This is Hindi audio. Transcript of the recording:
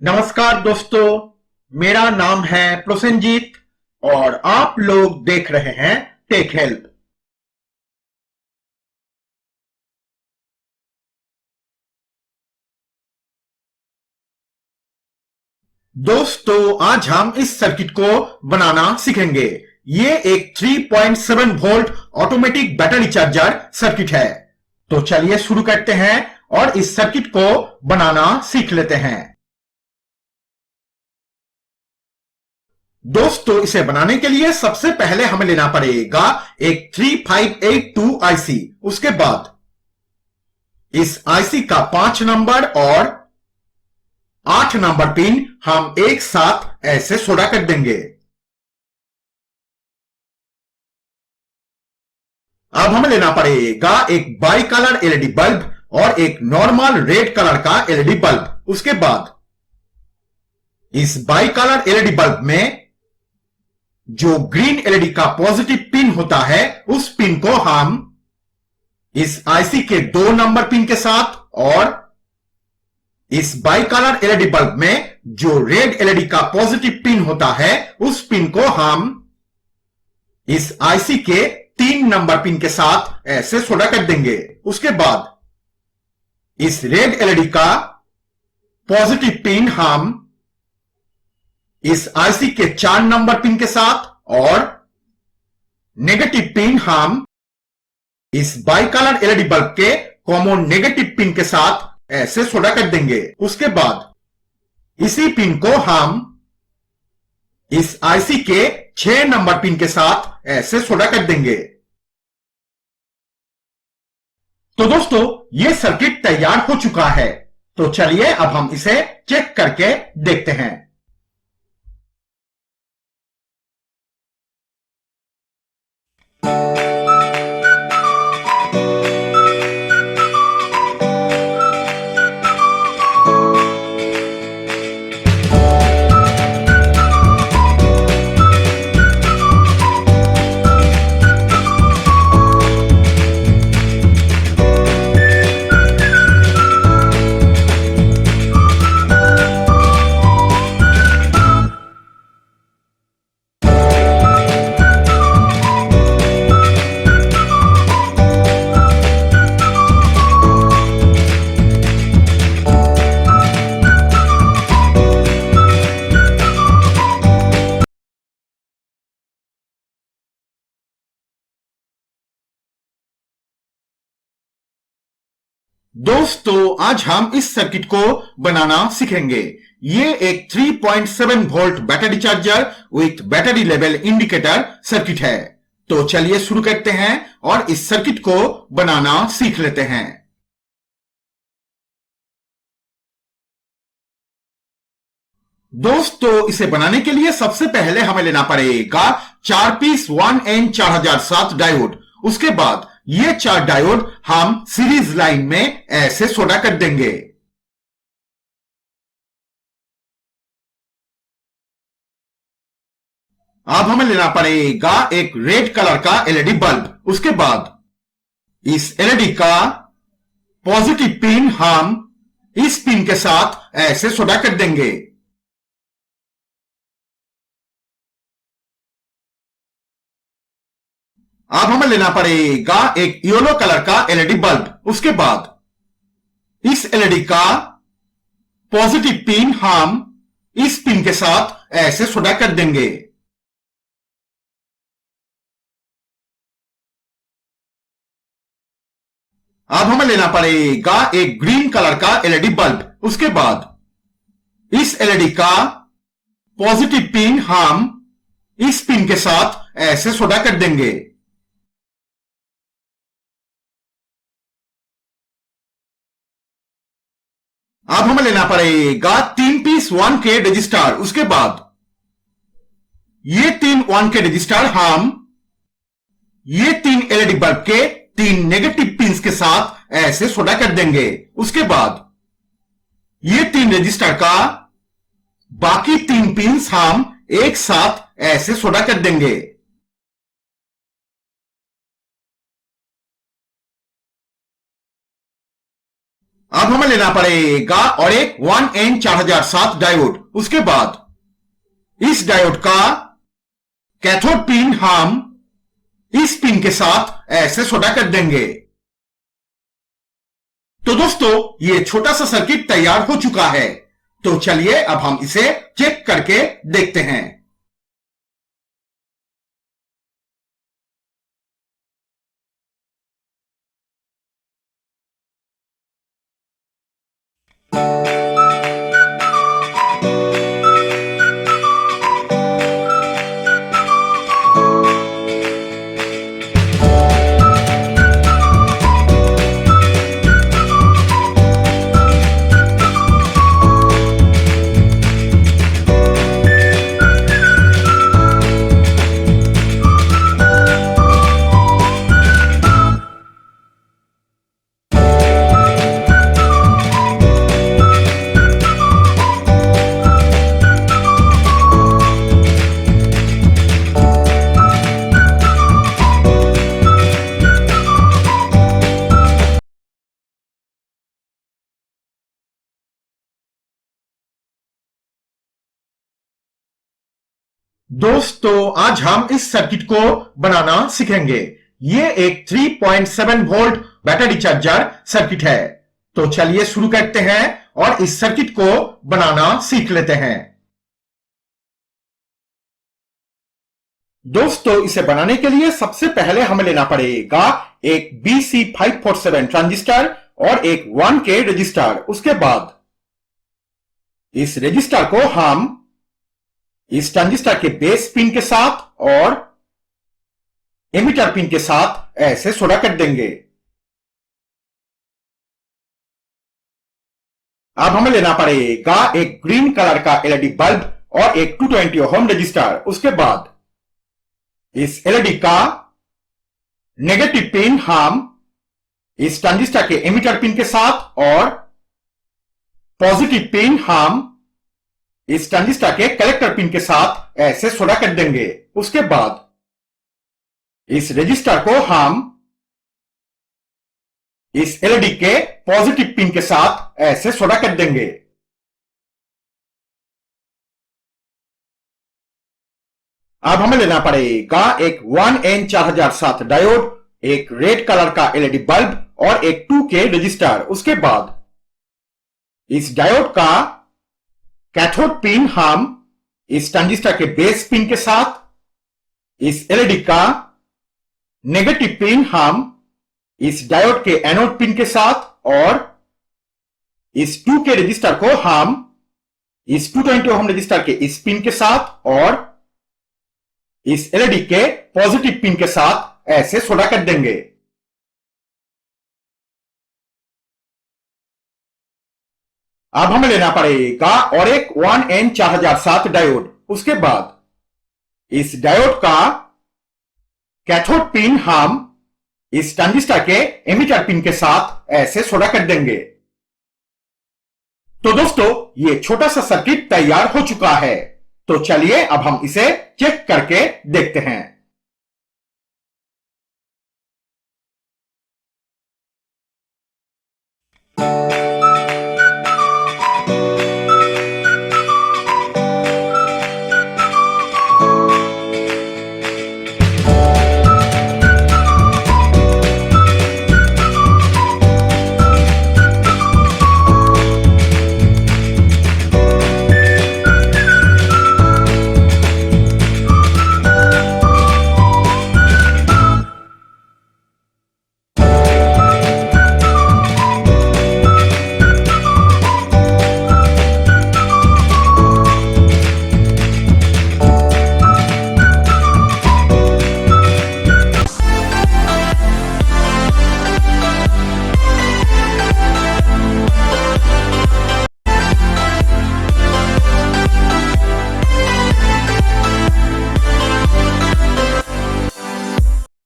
नमस्कार दोस्तों, मेरा नाम है प्रोसेनजीत और आप लोग देख रहे हैं टेक हेल्प। दोस्तों, आज हम इस सर्किट को बनाना सीखेंगे। ये एक 3.7 volt automatic battery charger circuit है। तो चलिए शुरू करते हैं और इस सर्किट को बनाना सीख लेते हैं। दोस्तों, इसे बनाने के लिए सबसे पहले हमें लेना पड़ेगा एक 3582 आईसी। उसके बाद इस आईसी का 5 नंबर और 8 नंबर पिन हम एक साथ ऐसे सोल्डर कर देंगे। अब हमें लेना पड़ेगा एक बाई कलर एलईडी बल्ब और एक नॉर्मल रेड कलर का एलईडी बल्ब। उसके बाद इस बाई कलर एलईडी बल्ब में जो ग्रीन एलईडी का पॉजिटिव पिन होता है उस पिन को हम इस आईसी के 2 नंबर पिन के साथ और इस बाई कलर एलईडी बल्ब में जो रेड एलईडी का पॉजिटिव पिन होता है उस पिन को हम इस आईसी के 3 नंबर पिन के साथ ऐसे सोल्डर कर देंगे। उसके बाद इस रेड एलईडी का पॉजिटिव पिन हम इस आईसी के 4 नंबर पिन के साथ और नेगेटिव पिन हम इस बाई कलर एलईडी बल्ब के कॉमन नेगेटिव पिन के साथ ऐसे सोल्डर कर देंगे। उसके बाद इसी पिन को हम इस आईसी के 6 नंबर पिन के साथ ऐसे सोल्डर कर देंगे। तो दोस्तों, यह सर्किट तैयार हो चुका है। तो चलिए अब हम इसे चेक करके देखते हैं। दोस्तों, आज हम इस सर्किट को बनाना सीखेंगे। ये एक 3.7 volt battery charger with battery level indicator circuit है। तो चलिए शुरू करते हैं और इस सर्किट को बनाना सीख लेते हैं। दोस्तों, इसे बनाने के लिए सबसे पहले हमें लेना पड़ेगा 4 पीस 1N4007 डायोड। उसके बाद ये 4 डायोड हम सीरीज लाइन में ऐसे सोल्डर कर देंगे। अब हमें लेना पड़ेगा एक रेड कलर का एलईडी बल्ब। उसके बाद इस एलईडी का पॉजिटिव पिन हम इस पिन के साथ ऐसे सोल्डर कर देंगे। अब हमें लेना पड़ेगा एक येलो कलर का एलईडी बल्ब। उसके बाद इस एलईडी का पॉजिटिव पिन हम इस पिन के साथ ऐसे सोल्डर कर देंगे। अब हमें लेना पड़ेगा एक ग्रीन कलर का एलईडी बल्ब। उसके बाद इस एलईडी का पॉजिटिव पिन हम इस पिन के साथ ऐसे सोल्डर कर देंगे। अब हमें लेना पड़ेगा 3 पीस 1K रजिस्टर। उसके बाद ये 3 1K रजिस्टर हम ये 3 एलईडी बल्ब के 3 नेगेटिव पिंस के साथ ऐसे सोल्डर कर देंगे। उसके बाद ये 3 रजिस्टर का बाकी 3 पिंस हम एक साथ ऐसे सोल्डर कर देंगे। अब हमें लेना पड़ेगा और एक 1N4007 डायोड। उसके बाद इस डायोड का कैथोड पिन हम इस पिन के साथ ऐसे छोटा कर देंगे। तो दोस्तों, ये छोटा सा सर्किट तैयार हो चुका है। तो चलिए अब हम इसे चेक करके देखते हैं। दोस्तों, आज हम इस सर्किट को बनाना सीखेंगे। ये एक 3.7 वोल्ट बैटरी चार्जर सर्किट है। तो चलिए शुरू करते हैं और इस सर्किट को बनाना सीख लेते हैं। दोस्तों, इसे बनाने के लिए सबसे पहले हमें लेना पड़ेगा एक BC547 ट्रांजिस्टर और एक 1K रजिस्टर। उसके बाद इस रजिस्टर को हम इस ट्रांजिस्टर के बेस पिन के साथ और एमिटर पिन के साथ ऐसे सोल्डर कर देंगे। अब हमें लेना पड़ेगा एक ग्रीन कलर का एलईडी बल्ब और एक 220 ओम रजिस्टर। उसके बाद इस एलईडी का नेगेटिव पिन हम इस ट्रांजिस्टर के एमिटर पिन के साथ और पॉजिटिव पिन हम इस ट्रांजिस्टर के कलेक्टर पिन के साथ ऐसे सोल्डर कर देंगे। उसके बाद इस रजिस्टर को हम इस एलईडी के पॉजिटिव पिन के साथ ऐसे सोल्डर कर देंगे। अब हमें लेना पड़ेगा एक 1N4007 डायोड, एक रेड कलर का एलईडी बल्ब और एक 2K रजिस्टर। उसके बाद इस डायोड का कैथोड पिन हम इस ट्रांजिस्टर के बेस पिन के साथ, इस एलईडी का नेगेटिव पिन हम इस डायोड के एनोड पिन के साथ और इस 2K रजिस्टर को हम इस 220 ओम रजिस्टर के इस पिन के साथ और इस एलईडी के पॉजिटिव पिन के साथ ऐसे सोल्डर कर देंगे। अब हमें लेना पड़ेगा और एक 1N4007 डायोड। उसके बाद इस डायोड का कैथोड पिन हम इस ट्रांजिस्टर के एमिटर पिन के साथ ऐसे सोल्डर कर देंगे। तो दोस्तों, ये छोटा सा सर्किट तैयार हो चुका है। तो चलिए अब हम इसे चेक करके देखते हैं।